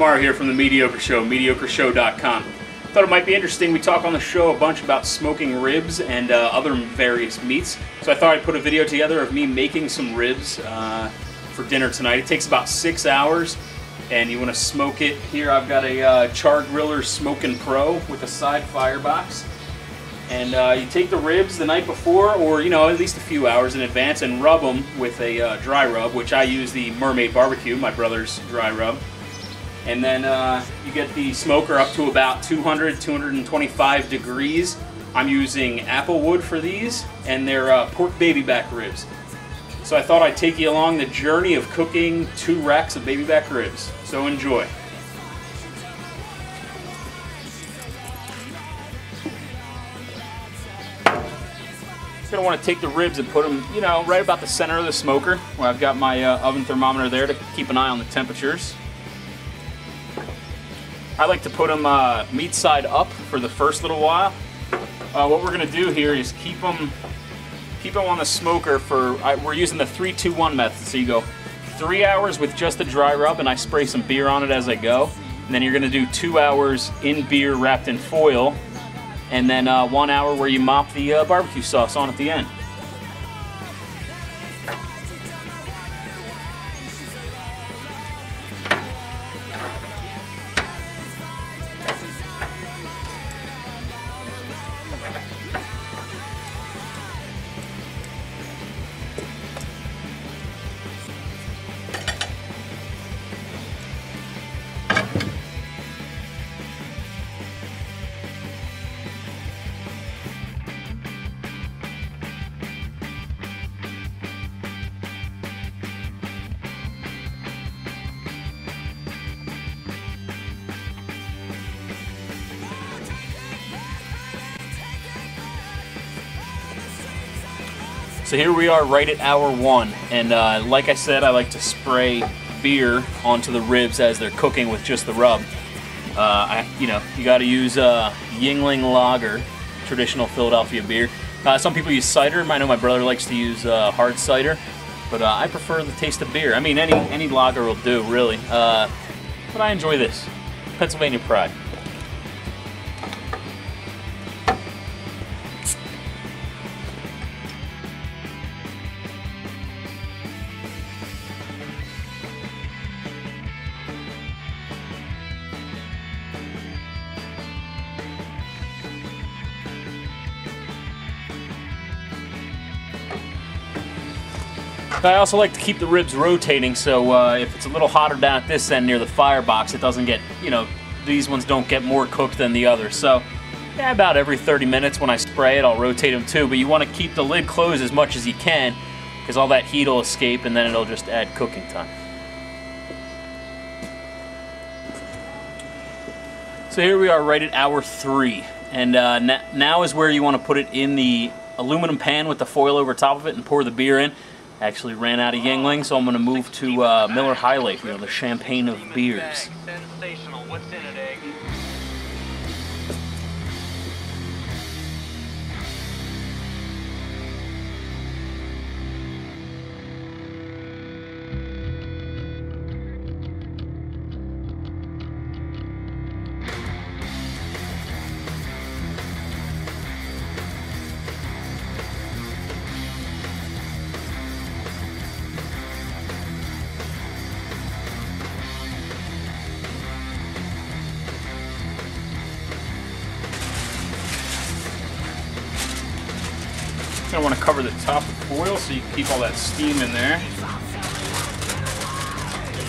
Mario here from The Mediocre Show, mediocreshow.com. Thought it might be interesting. We talk on the show a bunch about smoking ribs and other various meats. So I thought I'd put a video together of me making some ribs for dinner tonight. It takes about 6 hours, and you want to smoke it. Here I've got a Char Griller Smokin' Pro with a side firebox. And you take the ribs the night before, or at least a few hours in advance, and rub them with a dry rub, which I use the Mermaid BBQ, my brother's dry rub. And then you get the smoker up to about 200, 225 degrees. I'm using apple wood for these, and they're pork baby back ribs. So I thought I'd take you along the journey of cooking 2 racks of baby back ribs. So enjoy. Going to want to take the ribs and put them, right about the center of the smoker, where I've got my oven thermometer there to keep an eye on the temperatures. I like to put them meat side up for the first little while. What we're going to do here is keep them on the smoker for, we're using the 3-2-1 method. So you go 3 hours with just the dry rub, and I spray some beer on it as I go. And then you're going to do 2 hours in beer wrapped in foil. And then 1 hour where you mop the barbecue sauce on at the end. So here we are right at hour 1, and like I said, I like to spray beer onto the ribs as they're cooking with just the rub. You got to use Yuengling Lager, traditional Philadelphia beer. Some people use cider. I know my brother likes to use hard cider, but I prefer the taste of beer. I mean, any lager will do, really. But I enjoy this. Pennsylvania Pride. I also like to keep the ribs rotating, so if it's a little hotter down at this end near the firebox, it doesn't get, these ones don't get more cooked than the others. So, yeah, about every 30 minutes when I spray it, I'll rotate them too. But you want to keep the lid closed as much as you can, because all that heat will escape, and then it'll just add cooking time. So here we are right at hour 3, and now is where you want to put it in the aluminum pan with the foil over top of it and pour the beer in. Actually ran out of Yuengling, so I'm going to move to Miller High Life, the champagne of beers. Sensational. What's in it, egg? You're going to want to cover the top with foil so you can keep all that steam in there.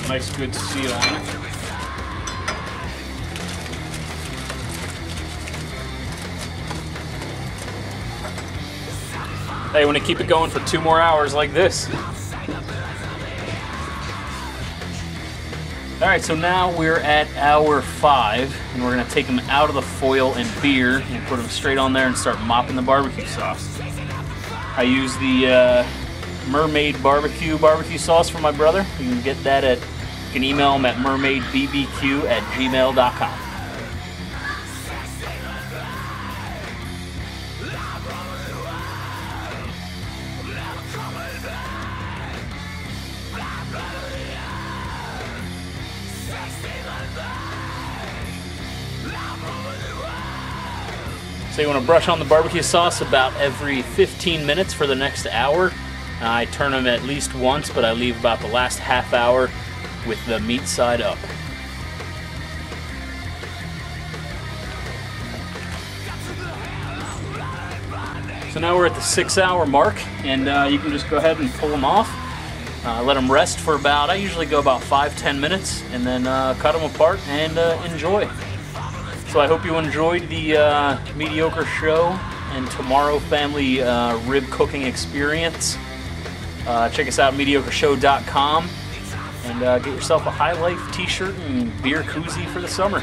Nice good seal on it. Hey, you want to keep it going for 2 more hours like this. Alright, so now we're at hour 5, and we're going to take them out of the foil and beer and put them straight on there and start mopping the barbecue sauce. I use the Mermaid BBQ sauce for my brother. You can get that you can email him at mermaidbbq@gmail.com. So you want to brush on the barbecue sauce about every 15 minutes for the next hour. I turn them at least once, but I leave about the last half hour with the meat side up. So now we're at the 6-hour mark, and you can just go ahead and pull them off. Let them rest for about, I usually go about 5-10 minutes, and then cut them apart and enjoy. So I hope you enjoyed the Mediocre Show and Tomorrow Family rib cooking experience. Check us out at mediocreshow.com and get yourself a High Life t-shirt and beer koozie for the summer.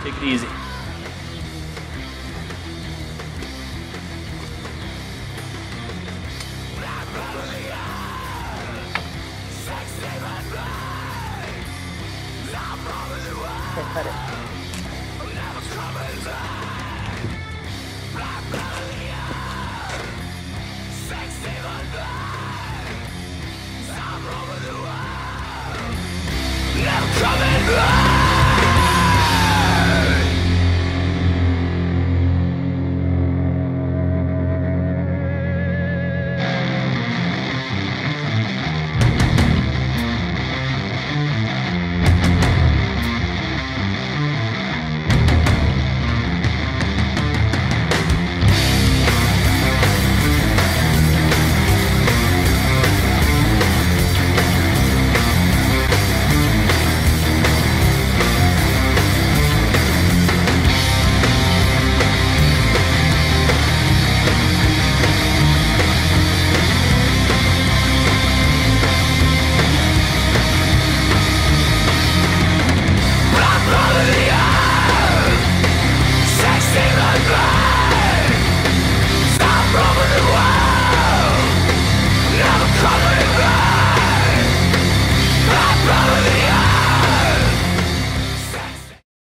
Take it easy. Okay, cut it. Coming back.